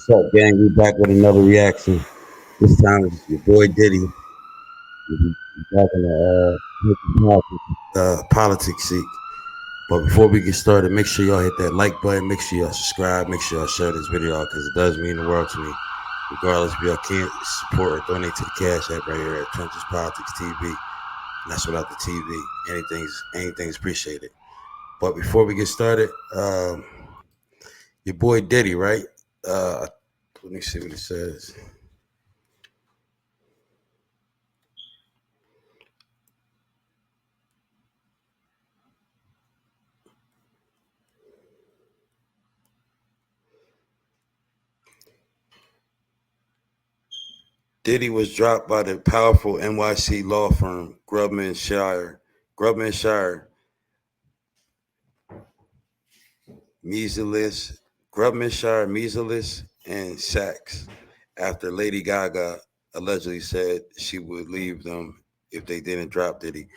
What's up, gang? We back with another reaction. This time it's your boy Diddy. We back in the politics seek. But before we get started, make sure y'all hit that like button. Make sure y'all subscribe. Make sure y'all share this video out because it does mean the world to me. Regardless if y'all can't support or donate to the Cash App right here at Trenches Politics TV. And that's without the TV. Anything's appreciated. But before we get started, your boy Diddy, right? Let me see what it says. Diddy was dropped by the powerful NYC law firm Grubman Shire, Measalis, Measalis, and Sachs after Lady Gaga allegedly said she would leave them if they didn't drop Diddy.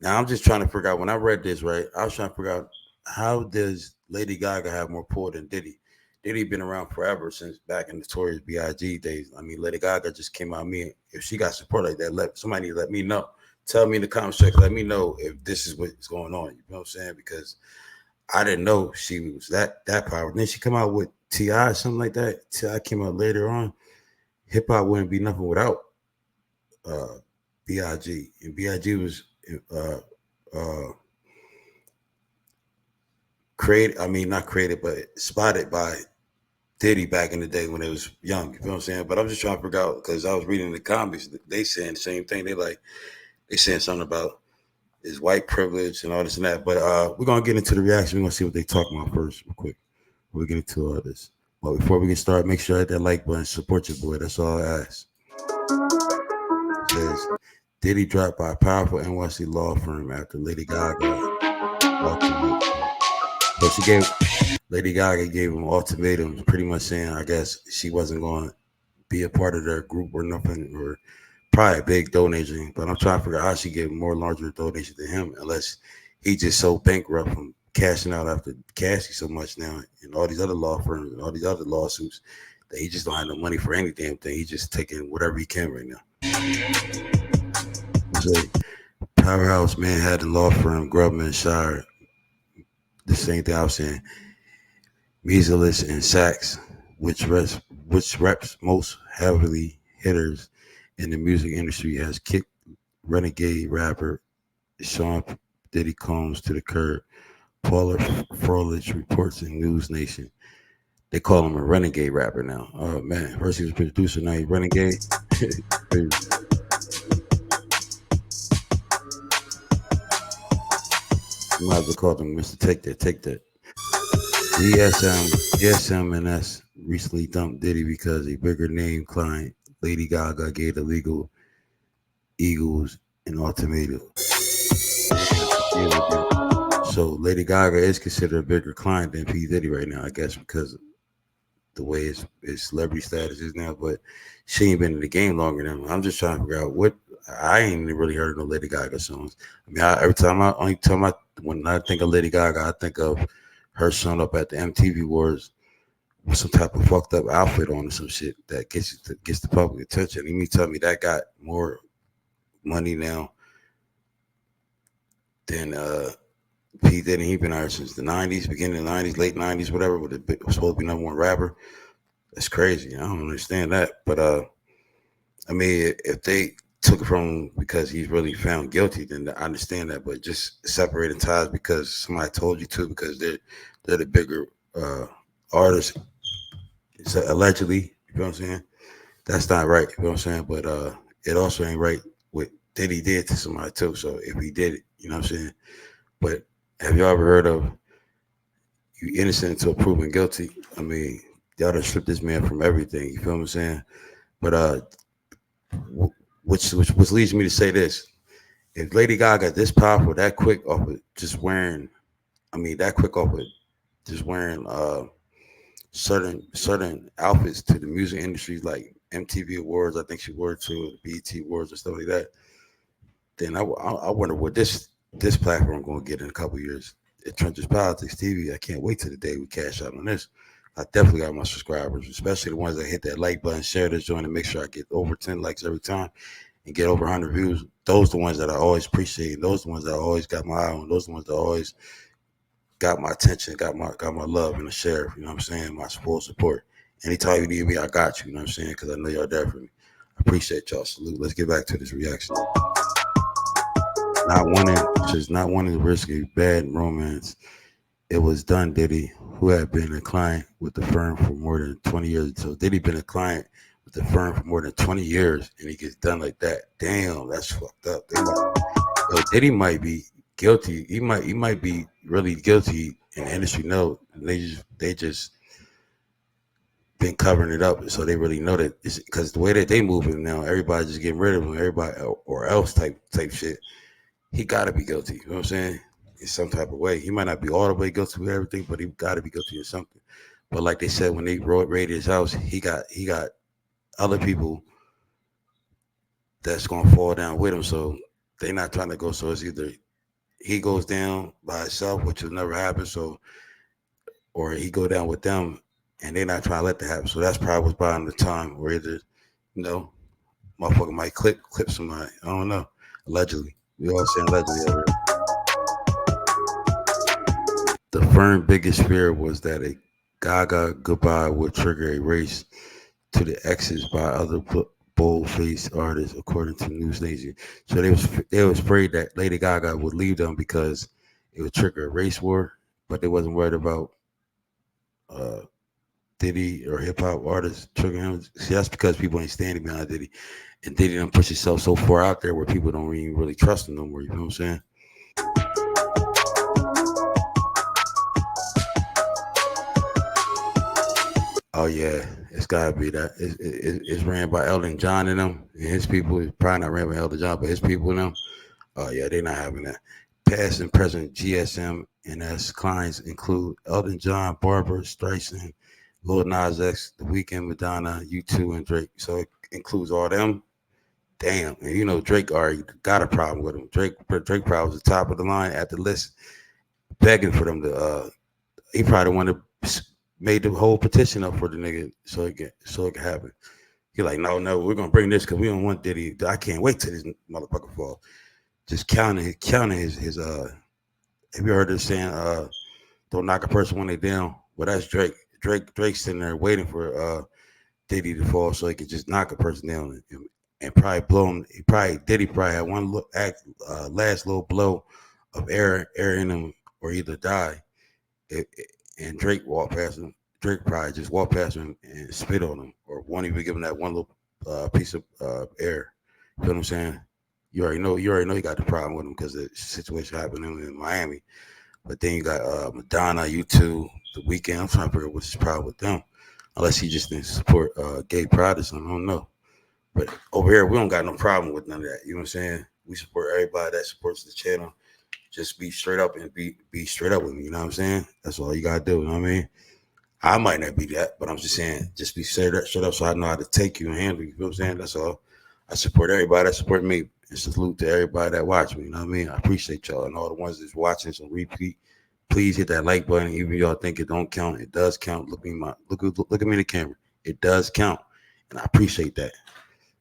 Now I'm just trying to figure out when I read this, right? I was trying to figure out how does Lady Gaga have more pull than Diddy? Diddy been around forever since back in the Notorious B.I.G. days. I mean, Lady Gaga just came out. Me, if she got support like that, somebody need to let me know. Tell me in the comment section. Let me know if this is what's going on. You know what I'm saying? Because I didn't know she was that powerful. Then she come out with T.I. something like that. T.I. came out later on. Hip hop wouldn't be nothing without uh, B.I.G. And B.I.G. was uh, uh, created. I mean, not created, but spotted by Diddy back in the day when it was young. You know what I'm saying? But I'm just trying to figure out because I was reading the comments. They saying the same thing. They saying something about his white privilege and all this and that. But we're gonna get into the reaction. We're gonna see what they talking about first, real quick. We'll get into all this. But before we get started, make sure you hit that like button. Support your boy. That's all I ask. It says Diddy dropped by a powerful NYC law firm after Lady Gaga ultimatum. So Lady Gaga gave him ultimatums, pretty much saying, I guess she wasn't going to be a part of their group or nothing, or probably a big donation. But I'm trying to figure out how she gave more larger donation to him, unless he just so bankrupt from cashing out after cashing so much now, and all these other law firms and all these other lawsuits that he just don't have no money for any damn thing. He's just taking whatever he can right now. So, Powerhouse Manhattan law firm Grubman Shire. The same thing I was saying. Measalis and Sachs, which reps most heavily hitters in the music industry, has kicked renegade rapper Sean Diddy Combs to the curb. Paula Froelich reports in News Nation. They call him a renegade rapper now. Oh man, first he was a producer, now he's renegade. You might as well call him Mr. Take That, Take That. ESM&S recently dumped Diddy because a bigger name client, Lady Gaga, gave the legal Eagles an ultimatum. So Lady Gaga is considered a bigger client than P. Diddy right now, I guess, because of the way his celebrity status is now. But she ain't been in the game longer than him. I'm just trying to figure out what I ain't really heard no Lady Gaga songs. I mean, when I think of Lady Gaga, I think of her showing up at the MTV Awards with some type of fucked up outfit on or some shit that gets the public attention. You mean tell me that got more money now than P Diddy? He been out since the '90s, beginning of the '90s, late '90s, whatever. Was supposed to be number one rapper. That's crazy. I don't understand that. But I mean, if they took it from him because he's really found guilty, then I understand that. But just separating ties because somebody told you to, because they're the bigger artists, so allegedly. You know what I'm saying? That's not right. You know what I'm saying? But it also ain't right what Diddy did to somebody too. So if he did it, you know what I'm saying? But have you ever heard of you innocent until proven guilty? I mean, y'all done stripped this man from everything. You feel what I'm saying? But which leads me to say this: if Lady Gaga this powerful, that quick off of just wearing, I mean, that quick off of just wearing certain outfits to the music industry, like MTV Awards, I think she wore to BET Awards and stuff like that. Then I wonder what this platform going to get in a couple years. It Trenches Politics TV. I can't wait till the day we cash out on this. I definitely got my subscribers, especially the ones that hit that like button, share this joint, and make sure I get over 10 likes every time and get over 100 views. Those the ones that I always appreciate. Those the ones that I always got my eye on. Those the ones that always got my attention, got my love and the share. You know what I'm saying? My full support. Anytime you need me, I got you. You know what I'm saying? Because I know y'all there for me. I appreciate y'all. Salute. Let's get back to this reaction. Not wanting to risk a bad romance. It was done, Diddy, who had been a client with the firm for more than 20 years. So Diddy been a client with the firm for more than 20 years, and he gets done like that. Damn, that's fucked up. Diddy might be guilty. He might be really guilty, and the industry know. And they just been covering it up, so they really know that. Because the way that they moving now, everybody just getting rid of him. Everybody or else type shit. He got to be guilty. You know what I'm saying? In some type of way. He might not be all the way guilty with everything, but he got to be guilty of something. But like they said, when they raided his house, he got other people that's gonna fall down with him. So they're not trying to go. So it's either he goes down by himself, which will never happen. So or he go down with them, and they're not trying to let that happen. So that's probably what's buying the time where either you know, motherfucker might clip somebody. I don't know. Allegedly, we all saying allegedly over here. The firm's biggest fear was that a Gaga goodbye would trigger a race to the exits by other bold-faced artists, according to news agent. So they was afraid that Lady Gaga would leave them because it would trigger a race war, but they wasn't worried about uh, Diddy or hip hop artists triggering him. See, that's because people ain't standing behind Diddy, and Diddy don't push himself so far out there where people don't even really trust him no more. You know what I'm saying? Oh yeah, it's gotta be that. It's ran by Elton John and them and his people. It's probably not ran by Elton John, but his people and them. Oh yeah, they're not having that. Past and present GSM and S clients include Elton John, Barbara Streisand, Lil Nas X, The Weeknd, Madonna, U2, and Drake. So it includes all them. Damn, and you know Drake already got a problem with him. Drake probably was the top of the line at the list, begging for them to. He probably wanted made the whole petition up for the nigga so it can happen. He like, no, we're gonna bring this because we don't want Diddy. I can't wait till this motherfucker fall. Just counting his have you heard this saying don't knock a person when they down? Well that's Drake. Drake's sitting there waiting for Diddy to fall so he could just knock a person down and probably blow him. Diddy probably had one last little blow of air in him or either die. And Drake walked past him. Drake probably just walked past him and spit on him, or won't even give him that one little piece of air. You know what I'm saying? You already know. You got the problem with him because the situation happened in Miami. But then you got Madonna, U2, The Weeknd. I'm trying to figure out what's his problem with them, unless he just didn't support gay pride or something. I don't know. But over here, we don't got no problem with none of that. You know what I'm saying? We support everybody that supports the channel. Just be straight up and be straight up with me. You know what I'm saying? That's all you gotta do. You know what I mean? I might not be that, but I'm just saying, just be straight up so I know how to take you and handle you. You know what I'm saying? That's all. I support everybody that support me. And salute to everybody that watch me. You know what I mean? I appreciate y'all and all the ones that's watching. So repeat. Please hit that like button. Even y'all think it don't count, it does count. Look at me in the camera. It does count, and I appreciate that.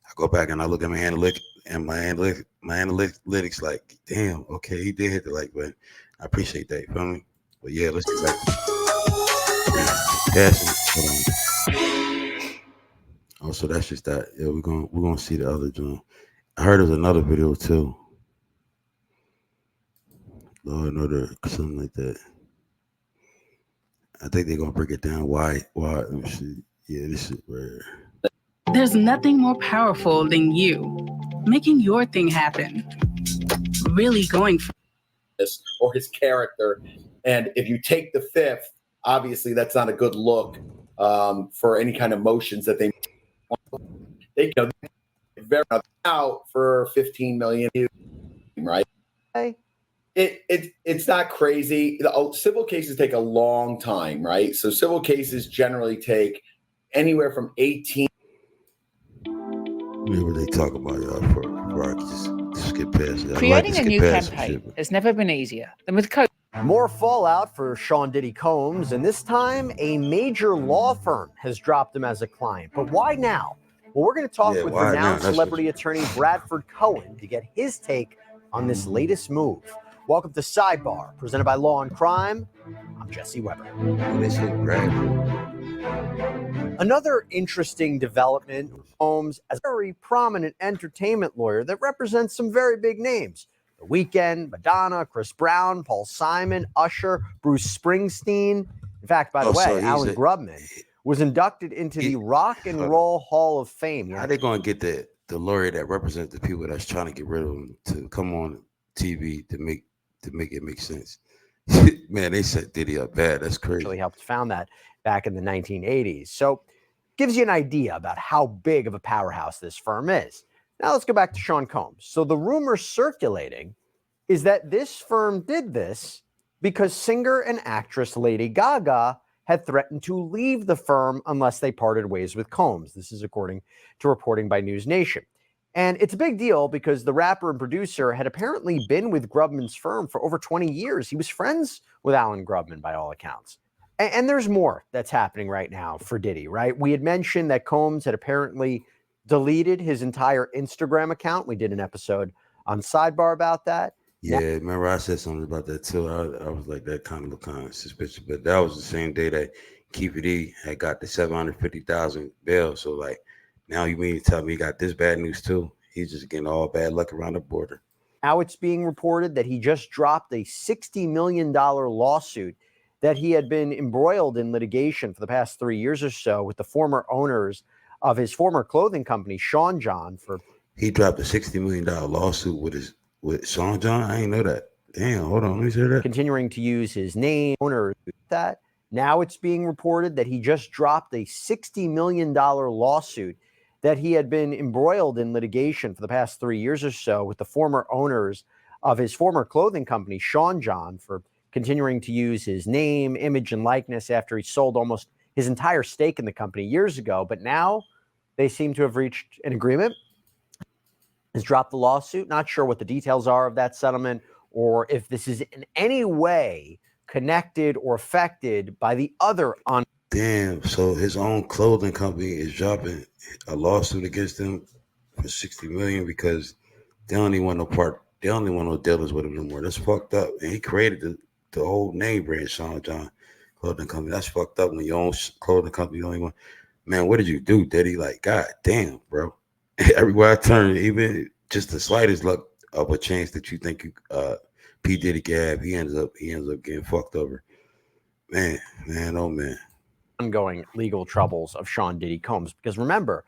I go back and I look at my analytics, and my analytics like, damn, okay, he did hit the like button. I appreciate that. You feel me? But yeah, let's get back to passing. Oh, so that's just that. Yeah, we're gonna see the other joint. I heard there's another video too. Law and Order, something like that. I think they're gonna break it down. Why? Let me see. Yeah, this is rare. There's nothing more powerful than you making your thing happen. Really going for this or his character. And if you take the fifth, obviously that's not a good look for any kind of motions that they very out for 15 million, right? It's not crazy. Civil cases take a long time, right? So civil cases generally take anywhere from 18. Maybe they talk about y'all for I just get past it. Creating a new campaign has never been easier than with COVID. More fallout for Sean Diddy Combs, and this time a major law firm has dropped him as a client. But why now? Well, we're going to talk with renowned celebrity attorney Bradford Cohen to get his take on this latest move. Welcome to Sidebar, presented by Law and Crime. I'm Jesse Weber. Another interesting development, Combs as a very prominent entertainment lawyer that represents some very big names. The Weeknd, Madonna, Chris Brown, Paul Simon, Usher, Bruce Springsteen. In fact, by the way, Alan Grubman was inducted into the Rock and Roll Hall of Fame. How they going to get the lawyer that represents the people that's trying to get rid of him to come on TV to make it make sense? Man, they set Diddy up bad. That's crazy. Actually helped found that back in the 1980s. So gives you an idea about how big of a powerhouse this firm is. Now let's go back to Sean Combs. So the rumor circulating is that this firm did this because singer and actress Lady Gaga had threatened to leave the firm unless they parted ways with Combs. This is according to reporting by News Nation. And it's a big deal because the rapper and producer had apparently been with Grubman's firm for over 20 years. He was friends with Alan Grubman by all accounts. And there's more that's happening right now for Diddy, right? We had mentioned that Combs had apparently deleted his entire Instagram account. We did an episode on Sidebar about that. Yeah, remember I said something about that too. I was like, that kind of suspicious. But that was the same day that Keefe D had got the $750,000 bail. So like, now you mean to tell me he got this bad news too? He's just getting all bad luck around the border. Now it's being reported that he just dropped a $60 million lawsuit that he had been embroiled in litigation for the past 3 years or so with the former owners of his former clothing company, Sean John. He dropped a $60 million lawsuit with Sean John? I didn't know that. Damn, hold on, let me say that. Continuing to use his name, owner, that. Now it's being reported that he just dropped a $60 million lawsuit that he had been embroiled in litigation for the past 3 years or so with the former owners of his former clothing company, Sean John, for continuing to use his name, image, and likeness after he sold almost his entire stake in the company years ago. But now they seem to have reached an agreement, has dropped the lawsuit. Not sure what the details are of that settlement or if this is in any way connected or affected by the other on. Damn, so his own clothing company is dropping a lawsuit against him for $60 million because they don't even want no dealers with him no more. That's fucked up. And he created the whole name brand, Sean John Clothing Company. That's fucked up when your own clothing company don't even. Man, what did you do, Diddy? Like, god damn, bro. Everywhere I turn, even just the slightest luck of a chance that you think P. Diddy can have, he ends up getting fucked over. Man, oh man. Ongoing legal troubles of Sean Diddy Combs, because remember,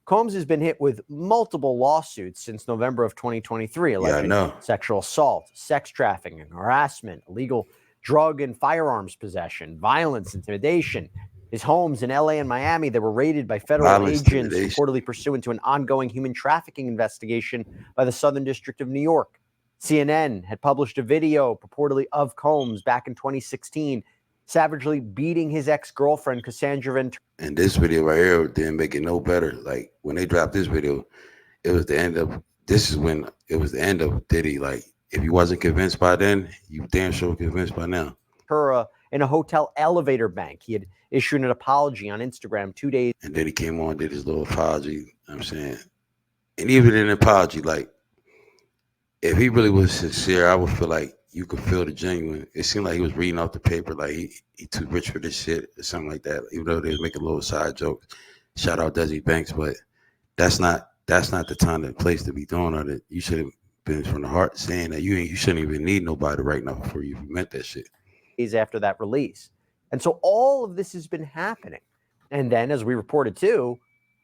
Combs has been hit with multiple lawsuits since November of 2023, alleging sexual assault, sex trafficking, harassment, illegal drug and firearms possession, violence, intimidation. His homes in LA and Miami that were raided by federal agents reportedly pursuant to an ongoing human trafficking investigation by the Southern District of New York. CNN had published a video purportedly of Combs back in 2016, savagely beating his ex-girlfriend, Cassandra Ventura. And this video right here didn't make it no better. Like, when they dropped this video, it was the end of Diddy. Like, if you wasn't convinced by then, you damn sure convinced by now. In a hotel elevator bank. He had issued an apology on Instagram 2 days. And then he came on, did his little apology. You know what I'm saying? And even in an apology, like, if he really was sincere, I would feel like you could feel the genuine. It seemed like he was reading off the paper, like he too rich for this shit or something like that. Even though they was making little side jokes. Shout out Desi Banks, but that's not the time and place to be doing all that. You should have been from the heart saying that you shouldn't even need nobody right now before you meant that shit. After that release. And so all of this has been happening. And then, as we reported too,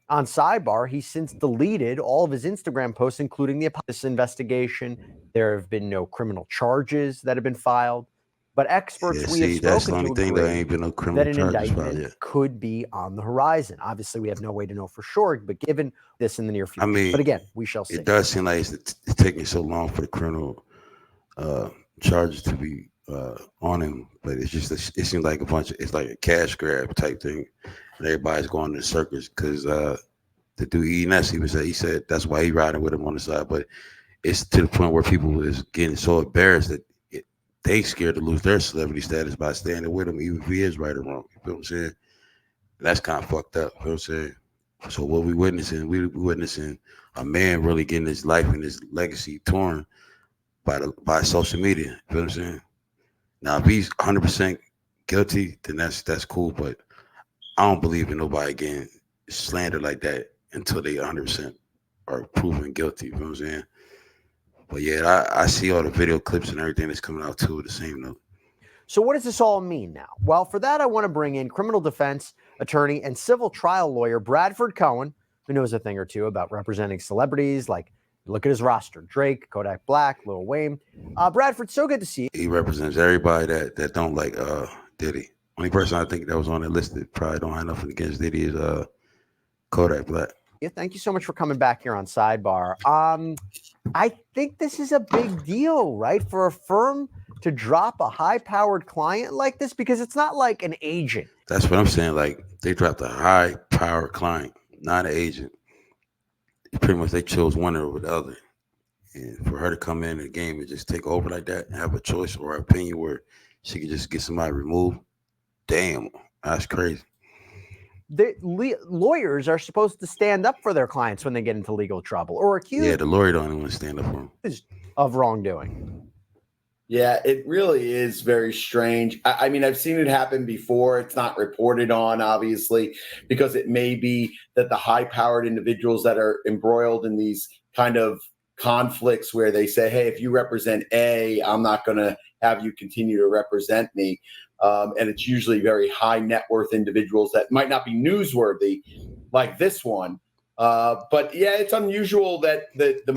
on Sidebar, he's since deleted all of his Instagram posts, including this investigation. There have been no criminal charges that have been filed. But experts we have spoken to agree that an indictment could be on the horizon. Obviously, we have no way to know for sure, but given this in the near future. I mean, but again, we shall see. It does seem like it's taking so long for the criminal charges to be on him, but it seems like it's like a cash grab type thing, and everybody's going to the circus because the dude E-Ness, he said that's why he riding with him on the side. But it's to the point where people is getting so embarrassed that they scared to lose their celebrity status by standing with him, even if he is right or wrong. You feel what I'm saying? That's kind of fucked up. You know what I'm saying? So what we witnessing a man really getting his life and his legacy torn by social media. You know what I'm saying? Now, if he's 100% guilty, then that's cool. But I don't believe in nobody getting slandered like that until they 100% are proven guilty. You know what I'm saying? But yeah, I see all the video clips and everything that's coming out too with the same note. So what does this all mean now? Well, for that, I want to bring in criminal defense attorney and civil trial lawyer Bradford Cohen, who knows a thing or two about representing celebrities. Like, look at his roster: Drake, Kodak Black, Lil Wayne. Bradford, so good to see you. He represents everybody that don't like Diddy. Only person I think that was on that list that probably don't have nothing against Diddy is Kodak Black. Yeah, thank you so much for coming back here on Sidebar. I think this is a big deal, right? For a firm to drop a high-powered client like this, because it's not like an agent. That's what I'm saying. Like, they dropped a high-powered client, not an agent. Pretty much they chose one over the other. And for her to come in the game and just take over like that and have a choice or opinion where she could just get somebody removed, damn, that's crazy. The lawyers are supposed to stand up for their clients when they get into legal trouble or accused. Yeah, the lawyer don't want to stand up for them of wrongdoing. Yeah, it really is very strange. I mean, I've seen it happen before. It's not reported on, obviously, because it may be that the high-powered individuals that are embroiled in these kind of conflicts where they say, hey, if you represent A, I'm not going to have you continue to represent me. And it's usually very high net worth individuals that might not be newsworthy like this one. But yeah, it's unusual that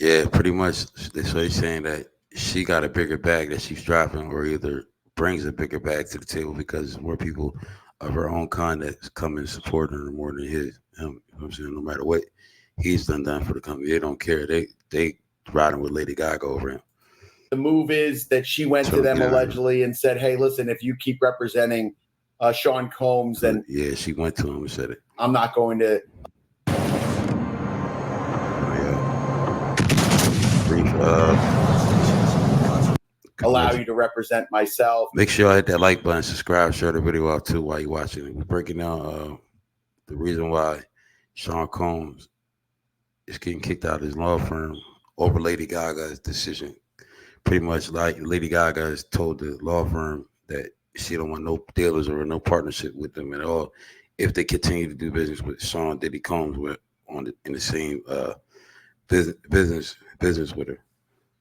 yeah, pretty much. So they're saying that she got a bigger bag that she's dropping, or either brings a bigger bag to the table because more people of her own kind that's come and supporting her more than his. You know what I'm saying? No matter what he's done for the company, they don't care. They riding with LadyGaga over him. The move is that she went to them allegedly and said, hey, listen, if you keep representing Sean Combs, then yeah, she went to him and said it. I'm not going to allow you to represent myself. Make sure I hit that like button, subscribe, share the video out too while you're watching it. We're breaking down the reason why Sean Combs is getting kicked out of his law firm over Lady Gaga's decision. Pretty much like Lady Gaga has told the law firm that she don't want no dealers or no partnership with them at all if they continue to do business with Sean Diddy Combs in the same business with her.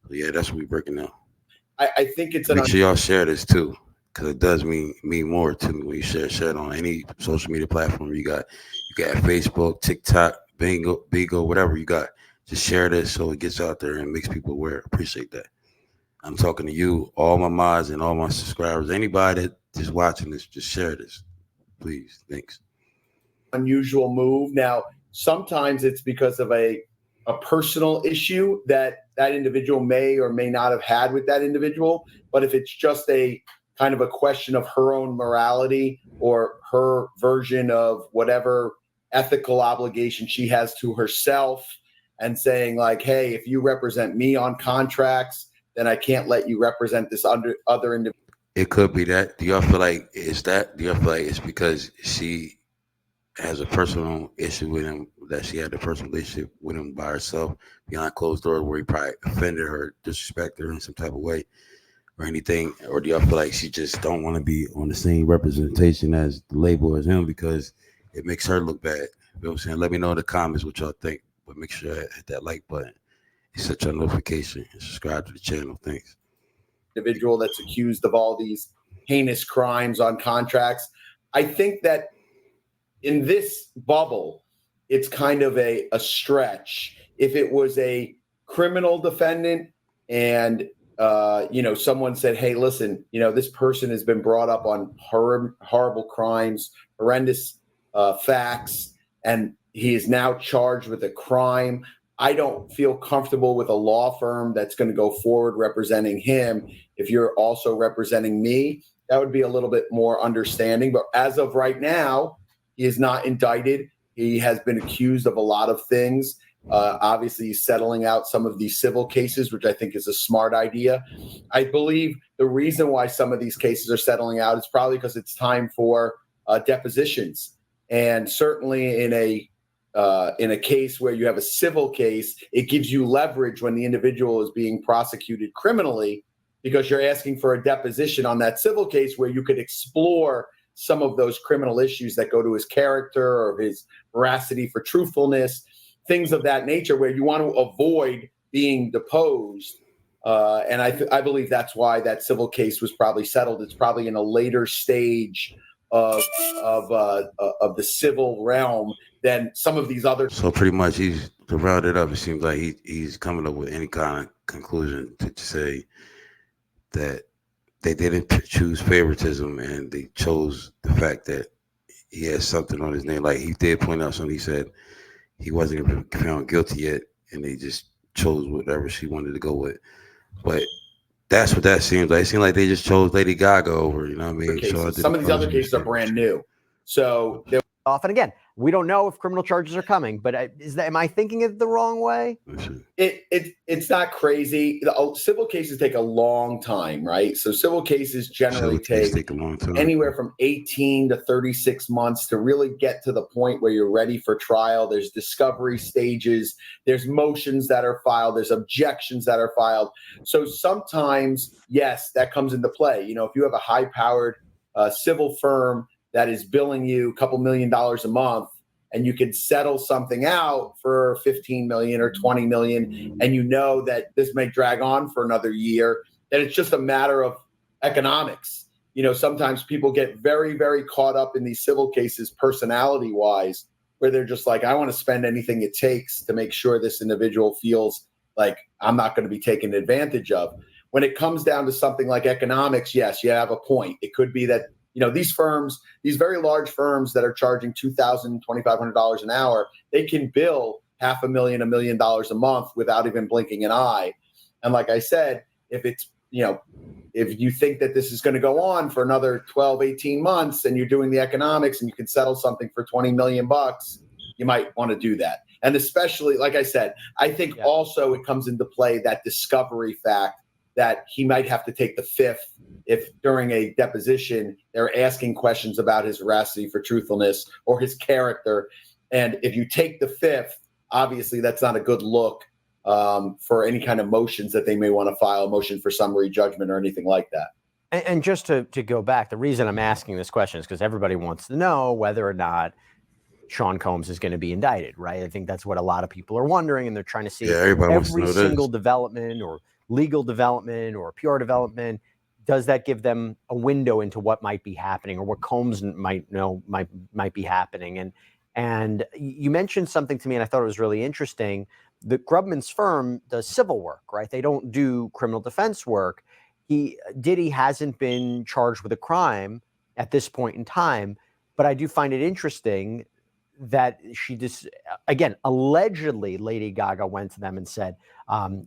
So yeah, that's what we're breaking down. I think it's make sure y'all share this too, because it does mean more to me when you share it on any social media platform you got Facebook, TikTok, Bingo, whatever you got. Just share this so it gets out there and makes people aware. Appreciate that. I'm talking to you, all my mods and all my subscribers. Anybody that is watching this, just share this, please. Thanks. Unusual move. Now, sometimes it's because of a personal issue that individual may or may not have had with that individual. But if it's just a kind of a question of her own morality or her version of whatever ethical obligation she has to herself and saying like, hey, if you represent me on contracts, then I can't let you represent this other individual. It could be that. Do y'all feel like it's that? Do y'all feel like it's because she has a personal issue with him, that she had a personal relationship with him by herself behind closed doors where he probably offended her, disrespected her in some type of way or anything? Or do y'all feel like she just don't want to be on the same representation as the label as him because it makes her look bad? You know what I'm saying? Let me know in the comments what y'all think, but make sure I hit that like button. Set your notification and subscribe to the channel. Thanks. Individual that's accused of all these heinous crimes on contracts. I think that in this bubble, it's kind of a stretch. If it was a criminal defendant and someone said, hey, listen, this person has been brought up on horrible crimes, horrendous facts, and he is now charged with a crime. I don't feel comfortable with a law firm that's going to go forward representing him. If you're also representing me, that would be a little bit more understanding. But as of right now, he is not indicted. He has been accused of a lot of things. Obviously, he's settling out some of these civil cases, which I think is a smart idea. I believe the reason why some of these cases are settling out is probably because it's time for depositions. And certainly in a case where you have a civil case, it gives you leverage when the individual is being prosecuted criminally, because you're asking for a deposition on that civil case where you could explore some of those criminal issues that go to his character or his veracity for truthfulness, things of that nature, where you want to avoid being deposed. And I believe that's why that civil case was probably settled. It's probably in a later stage of the civil realm than some of these other. So pretty much, to round it up, it seems like he's coming up with any kind of conclusion to say that they didn't choose favoritism and they chose the fact that he has something on his name. Like he did point out something. He said he wasn't found guilty yet, and they just chose whatever she wanted to go with. But that's what that seems like. It seems like they just chose Lady Gaga over, you know what I mean? So some of these other cases are brand new. So often again, we don't know if criminal charges are coming, but am I thinking it the wrong way? It's not crazy. Civil cases take a long time, right? So civil cases generally take a long time, anywhere from 18 to 36 months to really get to the point where you're ready for trial. There's discovery stages, there's motions that are filed, there's objections that are filed. So sometimes, yes, that comes into play. You know, if you have a high-powered civil firm that is billing you a couple $1 million a month, and you can settle something out for 15 million or 20 million, and you know that this may drag on for another year, then it's just a matter of economics. You know, sometimes people get very, very caught up in these civil cases personality-wise, where they're just like, I want to spend anything it takes to make sure this individual feels like I'm not going to be taken advantage of. When it comes down to something like economics, yes, you have a point. It could be that, you know, these firms, these very large firms that are charging $2,000, $2,500 an hour, they can bill $500,000, $1 million a month without even blinking an eye. And like I said, if it's, you know, if you think that this is going to go on for another 12, 18 months and you're doing the economics and you can settle something for 20 million bucks, you might want to do that. And especially, like I said, I think also it comes into play that discovery fact that he might have to take the fifth if during a deposition they're asking questions about his veracity for truthfulness or his character. And if you take the fifth, obviously that's not a good look for any kind of motions that they may want to file, a motion for summary judgment or anything like that. And just to go back, the reason I'm asking this question is because everybody wants to know whether or not Sean Combs is going to be indicted, right? I think that's what a lot of people are wondering, and they're trying to see every single development or legal development or PR development. Does that give them a window into what might be happening or what Combs might be happening? And you mentioned something to me, and I thought it was really interesting. The Grubman's firm does civil work, right? They don't do criminal defense work. Diddy hasn't been charged with a crime at this point in time, but I do find it interesting that she just, again, allegedly Lady Gaga went to them and said,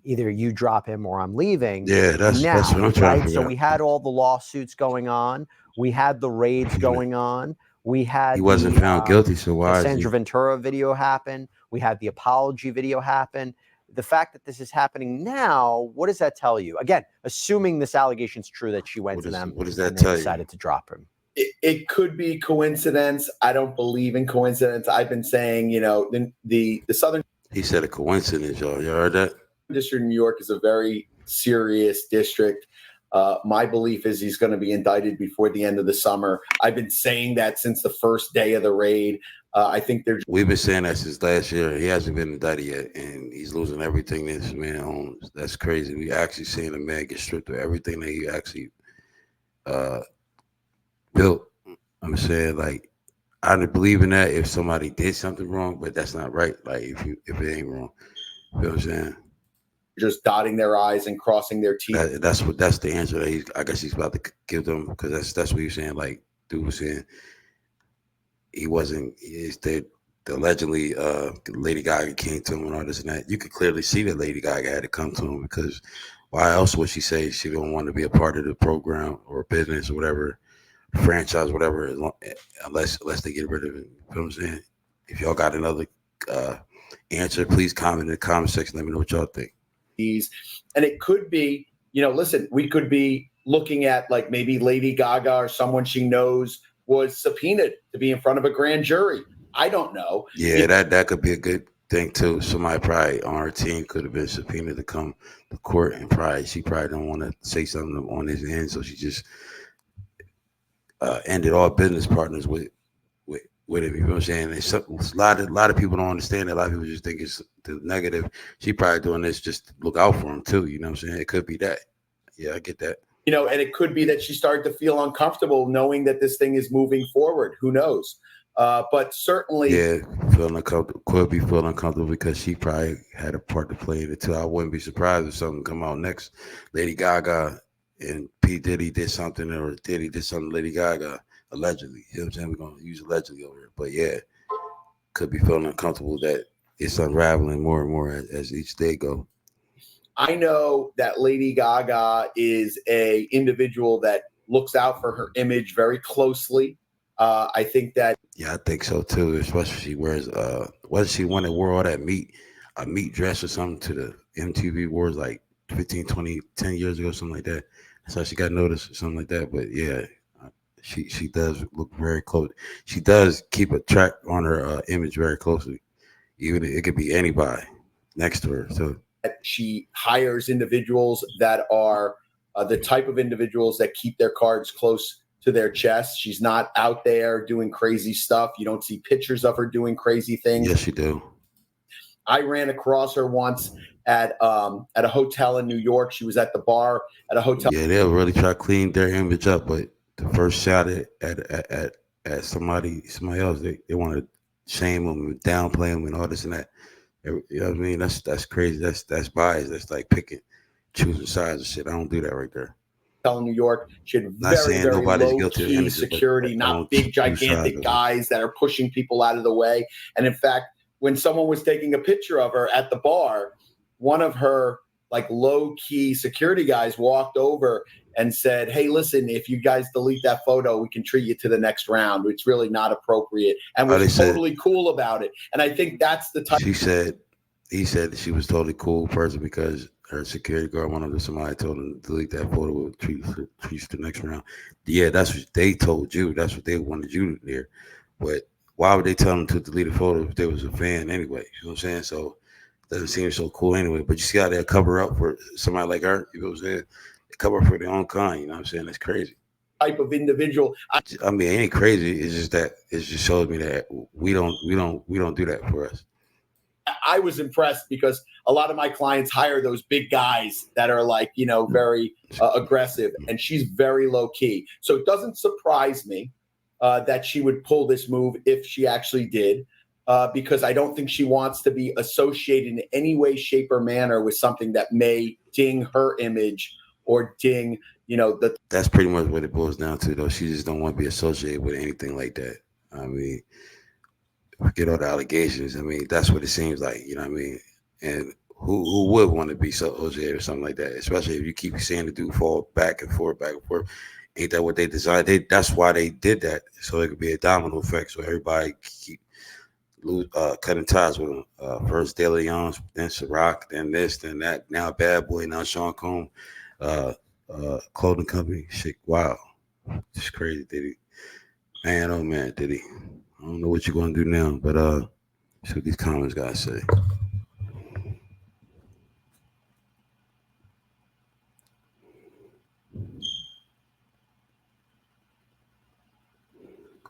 either you drop him or I'm leaving. Yeah, that's what I'm trying to figure So out. we had all the lawsuits going on. We had the raids going on. We had he wasn't found guilty, so why? Sandra Ventura video happen. We had the apology video happen. The fact that this is happening now, what does that tell you? Again, assuming this allegation is true that she went to them, what does that and tell they you? decided to drop him. It could be coincidence. I don't believe in coincidence. I've been saying, you know, the Southern. He said a coincidence, y'all. You heard that? District of New York is a very serious district. My belief is he's going to be indicted before the end of the summer. I've been saying that since the first day of the raid. I think we've been saying that since last year. He hasn't been indicted yet, and he's losing everything that this man owns. That's crazy. We actually seeing a man get stripped of everything that he actually built. I'm saying, like, I don't believe in that if somebody did something wrong, but that's not right. Like, if it ain't wrong, you know what I'm saying? Just dotting their I's and crossing their T's. That's the answer that I guess he's about to give them, because that's what he's saying. Like, dude was saying he wasn't. Allegedly, Lady Gaga came to him and all this and that. You could clearly see that Lady Gaga had to come to him, because why else would she say she don't want to be a part of the program or business or whatever, franchise, whatever, unless they get rid of it. You know what I'm saying? If y'all got another answer, please comment in the comment section. Let me know what y'all think. And it could be, listen, we could be looking at like maybe Lady Gaga or someone she knows was subpoenaed to be in front of a grand jury. I don't know. Yeah, that could be a good thing too. Somebody probably on her team could have been subpoenaed to come to court, and she probably don't want to say something on his end, so she just ended all business partners with him. You know what I'm saying? It's a lot of people don't understand that. A lot of people just think it's the negative. She probably doing this just to look out for him too. You know what I'm saying? It could be that. Yeah, I get that. And it could be that she started to feel uncomfortable knowing that this thing is moving forward. Who knows? But certainly, yeah, feeling uncomfortable. Could be feeling uncomfortable because she probably had a part to play in it too. I wouldn't be surprised if something come out next. Lady Gaga and P. Diddy did something, or Diddy did something to Lady Gaga, allegedly. You know what I'm saying? We're going to use allegedly over here. But yeah, could be feeling uncomfortable that it's unraveling more and more as each day go. I know that Lady Gaga is a individual that looks out for her image very closely. I think that. Yeah, I think so too. Especially she wears wasn't she the one that wore all that meat dress or something to the MTV Awards like 15, 20, 10 years ago, something like that. That's how she got noticed or something like that. But yeah, she does look very close. She does keep a track on her image very closely. Even it could be anybody next to her. So she hires individuals that are the type of individuals that keep their cards close to their chest. She's not out there doing crazy stuff. You don't see pictures of her doing crazy things. Yes, you do. I ran across her once at a hotel in New York. She was at the bar at a hotel. Yeah, they'll really try to clean their image up, but the first shot at somebody else, they want to shame them, downplay them, and all this and that. You know what I mean? That's crazy. That's bias. That's like choosing sides and shit. I don't do that right there. In New York, she had very low key security, not big gigantic guys that are pushing people out of the way. And in fact, when someone was taking a picture of her at the bar, one of her like low key security guys walked over and said, "Hey, listen, if you guys delete that photo, we can treat you to the next round. It's really not appropriate." And was totally cool about it. And I think that's the type. He said that she was totally cool person because her security guard, somebody told him to delete that photo, will treat you to the next round. Yeah, that's what they told you. That's what they wanted you to hear. But why would they tell them to delete a photo if they was a fan anyway? You know what I'm saying? So it doesn't seem so cool anyway. But you see how they cover up for somebody like her? You know what I'm saying? They cover up for their own kind. You know what I'm saying? That's crazy. Type of individual. I mean, it ain't crazy. It's just that it just shows me that we don't do that for us. I was impressed because a lot of my clients hire those big guys that are like, very aggressive, and she's very low key. So it doesn't surprise me that she would pull this move if she actually did, because I don't think she wants to be associated in any way, shape, or manner with something that may ding her image or ding, That's pretty much what it boils down to, though. She just don't want to be associated with anything like that. I mean, forget all the allegations. I mean, that's what it seems like, you know what I mean? And who would want to be associated or something like that, especially if you keep seeing the dude fall back and forth. Ain't that what they designed? That's why they did that, so it could be a domino effect, so everybody keep cutting ties with him. First De Leon, then Ciroc, then this, then that. Now Bad Boy, now Sean Combs, clothing company. Shit, wow, it's crazy, Diddy. Man, oh man, Diddy. I don't know what you're gonna do now, but see what these comments guys say.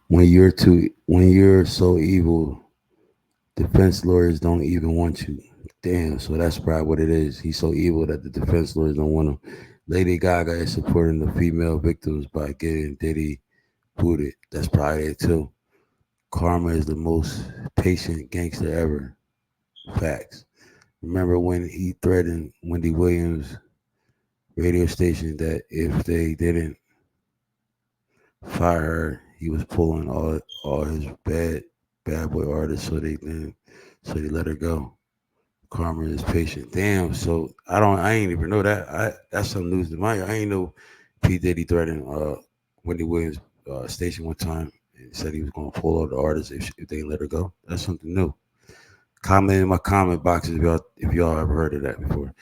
When you're so evil, defense lawyers don't even want you. Damn, so that's probably what it is. He's so evil that the defense lawyers don't want him. Lady Gaga is supporting the female victims by getting Diddy booted. That's probably it too. Karma is the most patient gangster ever. Facts. Remember when he threatened Wendy Williams radio station that if they didn't fire her, he was pulling all his bad boy artists, so they let her go. Karma is patient. Damn. So I ain't even know that. That's some news to me. I ain't know P. Diddy threatened Wendy Williams station one time and said he was going to pull all the artists if they let her go. That's something new. Comment in my comment box if y'all ever heard of that before.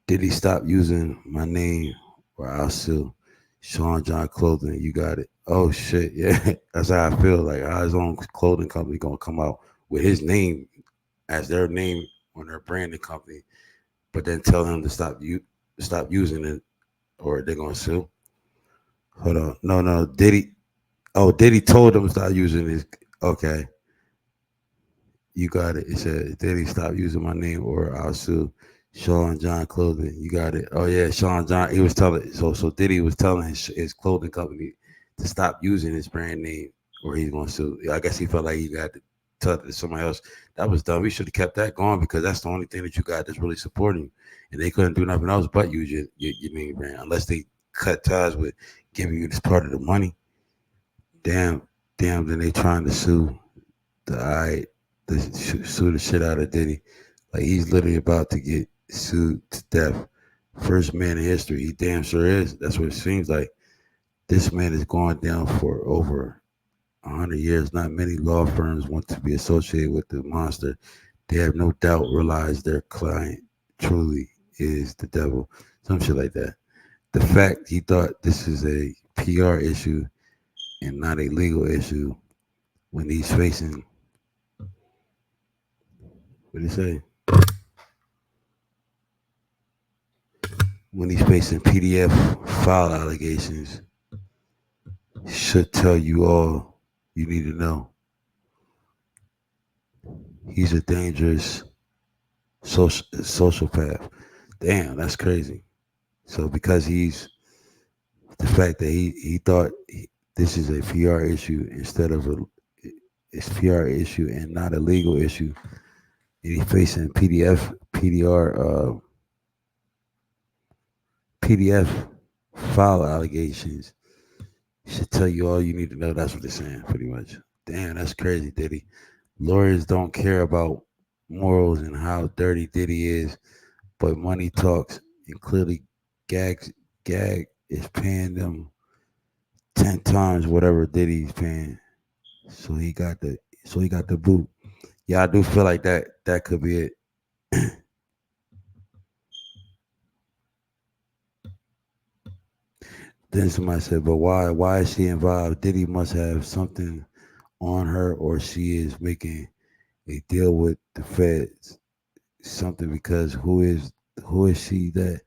Diddy stop using my name or I'll sue. Sean John Clothing, you got it. Oh shit, yeah. That's how I feel. Like how his own clothing company gonna come out with his name as their name on their branding company, but then tell them to stop using it or they're gonna sue. Hold on. No, Diddy. Oh, Diddy told them to stop using his. Okay, you got it. It said Diddy stop using my name or I'll sue. Sean John Clothing. You got it. Oh yeah, Sean John. He was telling so Diddy was telling his clothing company to stop using his brand name or he's gonna sue. I guess he felt like he got to tell it to somebody else. That was dumb. We should have kept that going because that's the only thing that you got that's really supporting you. And they couldn't do nothing else but use your name brand unless they cut ties with giving you this part of the money. Damn, then they trying to sue sue the shit out of Diddy. Like he's literally about to get sued to death. First man in history. He damn sure is. That's what it seems like. This man is going down for over 100 years. Not many law firms want to be associated with the monster. They have no doubt realized their client truly is the devil. Some shit like that. The fact he thought this is a PR issue and not a legal issue when he's facing, what did he say? When he's facing PDF file allegations, should tell you all you need to know. He's a dangerous sociopath. Damn, that's crazy. So because he's the fact that he thought this is a PR issue instead of it's PR issue and not a legal issue, and he's facing PDF file allegations. Should tell you all you need to know. That's what they're saying, pretty much. Damn, that's crazy, Diddy. Lawyers don't care about morals and how dirty Diddy is, but money talks, and clearly Gag is paying them 10 times whatever Diddy's paying. So he got the boot. Yeah, I do feel like that could be it. Then somebody said, but why? Why is she involved? Diddy must have something on her, or she is making a deal with the feds. Something because who is she that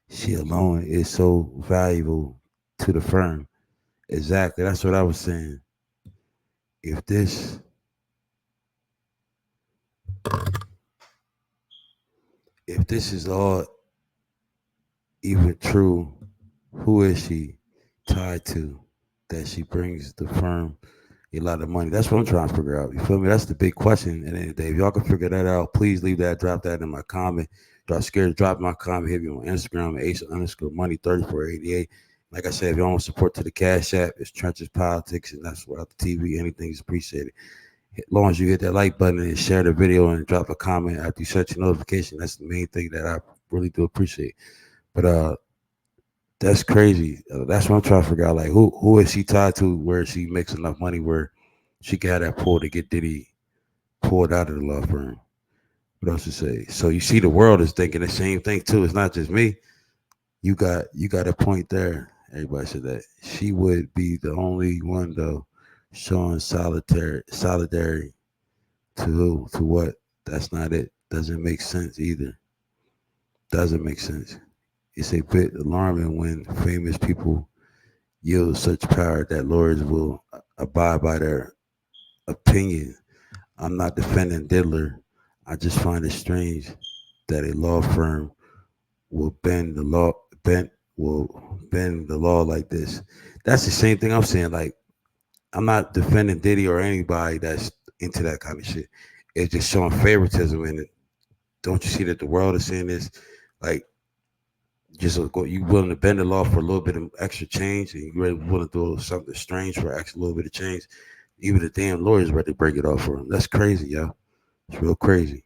she alone is so valuable to the firm? Exactly. That's what I was saying. If this is all even true, who is she tied to that she brings the firm a lot of money? That's what I'm trying to figure out. You feel me? That's the big question. And then, Dave, y'all can figure that out. Please leave that, drop that in my comment. Y'all scared to drop my comment, hit me on Instagram, Ace_Money3488. Like I said, if y'all want support to the Cash App, it's Trenches Politics, and that's without the TV. Anything is appreciated. As long as you hit that like button and share the video and drop a comment after you set your notification, that's the main thing that I really do appreciate. But that's crazy. That's what I'm trying to figure out. Like, who is she tied to where she makes enough money where she got that pull to get Diddy pulled out of the law firm? What else to say? So you see, the world is thinking the same thing too. It's not just me. You got a point there. Everybody said that she would be the only one though showing solidarity to who, to what? That's not it. Doesn't make sense either. Doesn't make sense. It's a bit alarming when famous people yield such power that lawyers will abide by their opinion. I'm not defending Diddler. I just find it strange that a law firm will bend the law like this. That's the same thing I'm saying. Like, I'm not defending Diddy or anybody that's into that kind of shit. It's just showing favoritism in it. Don't you see that the world is seeing this? Like, just you willing to bend the law for a little bit of extra change, and you're willing to do something strange for a little bit of change. Even the damn lawyers ready to break it off for them. That's crazy, yo. It's real crazy.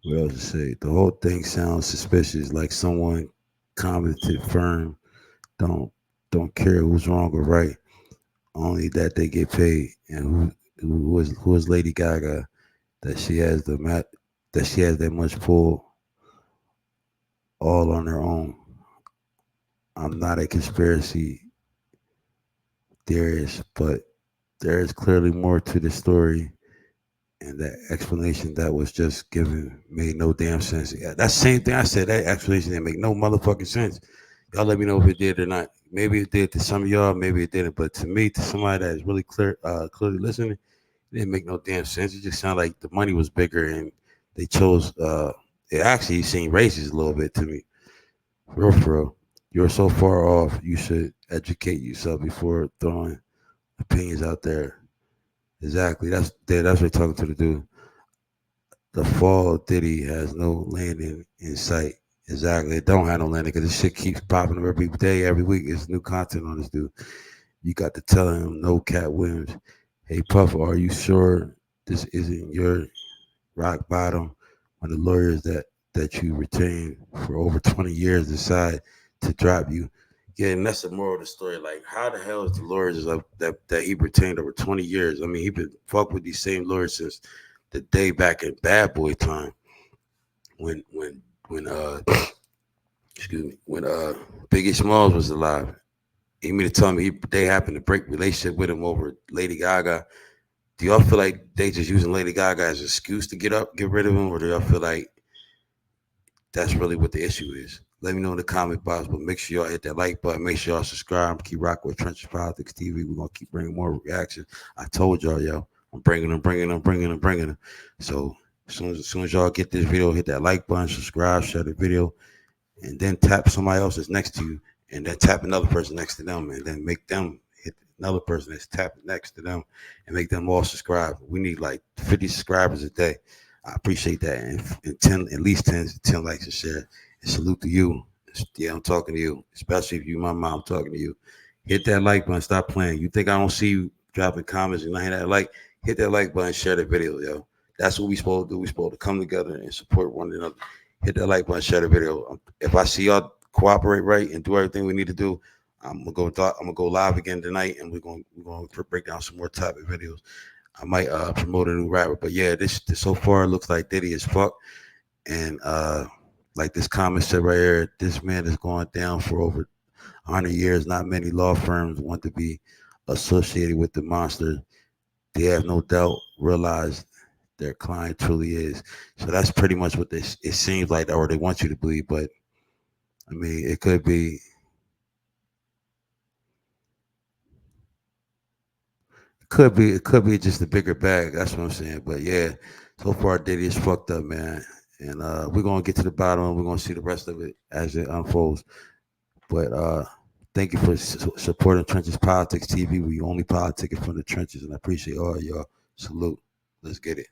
What else to say? The whole thing sounds suspicious, like someone commented firm don't care who's wrong or right, only that they get paid. And who is LadyGaga that she has that much pull all on her own. I'm not a conspiracy theorist, but there is clearly more to the story, and that explanation that was just given made no damn sense. Yeah, that's the same thing I said. That explanation didn't make no motherfucking sense. Y'all let me know if it did or not. Maybe it did to some of y'all, maybe it didn't. But to me, to somebody that is really clearly listening, it didn't make no damn sense. It just sounded like the money was bigger and they chose. It actually seemed racist a little bit to me. For real. You're so far off. You should educate yourself before throwing opinions out there. Exactly. That's what we're talking to the dude. The fall of Diddy has no landing in sight. Exactly. It don't have no landing because this shit keeps popping up every day, every week. There's new content on this dude. You got to tell him, no Cat Williams. Hey, Puff, are you sure this isn't your rock bottom when the lawyers that you retained for over 20 years decide to drop you? Yeah, and that's the moral of the story. Like, how the hell is the lawyers that he retained over 20 years? I mean, he been fucked with these same lawyers since the day back in Bad Boy time when excuse me, when Biggie Smalls was alive. You mean to tell me they happened to break relationship with him over Lady Gaga? Do y'all feel like they just using Lady Gaga as an excuse to get rid of him, or do y'all feel like that's really what the issue is? Let me know in the comment box, but make sure y'all hit that like button. Make sure y'all subscribe. Keep rocking with Trenches Politics TV. We're going to keep bringing more reactions. I told y'all, yo, I'm bringing them. So as soon as y'all get this video, hit that like button, subscribe, share the video, and then tap somebody else that's next to you, and then tap another person next to them, and then make them hit another person that's tapped next to them, and make them all subscribe. We need like 50 subscribers a day. I appreciate that, and 10, at least 10 likes and share. And salute to you. Yeah, I'm talking to you, especially if you my mom. I'm talking to you. Hit that like button. Stop playing. You think I don't see you dropping comments and not hit that like? Hit that like button. Share the video, yo. That's what we supposed to do. We supposed to come together and support one another. Hit that like button. Share the video. If I see y'all cooperate right and do everything we need to do, I'm gonna go live again tonight, and we're gonna break down some more topic videos. I might promote a new rapper, but yeah, this so far looks like Diddy is fucked, and like this comment said right here, this man is going down for over 100 years. Not many law firms want to be associated with the monster. They have no doubt realized their client truly is. So that's pretty much what it seems like, or they want you to believe. But I mean, it could be. It could be just a bigger bag. That's what I'm saying. But yeah, so far Diddy is fucked up, man. And we're gonna get to the bottom and we're gonna see the rest of it as it unfolds. But thank you for supporting Trenches Politics TV. We only politicking from the trenches, and I appreciate all y'all. Salute. Let's get it.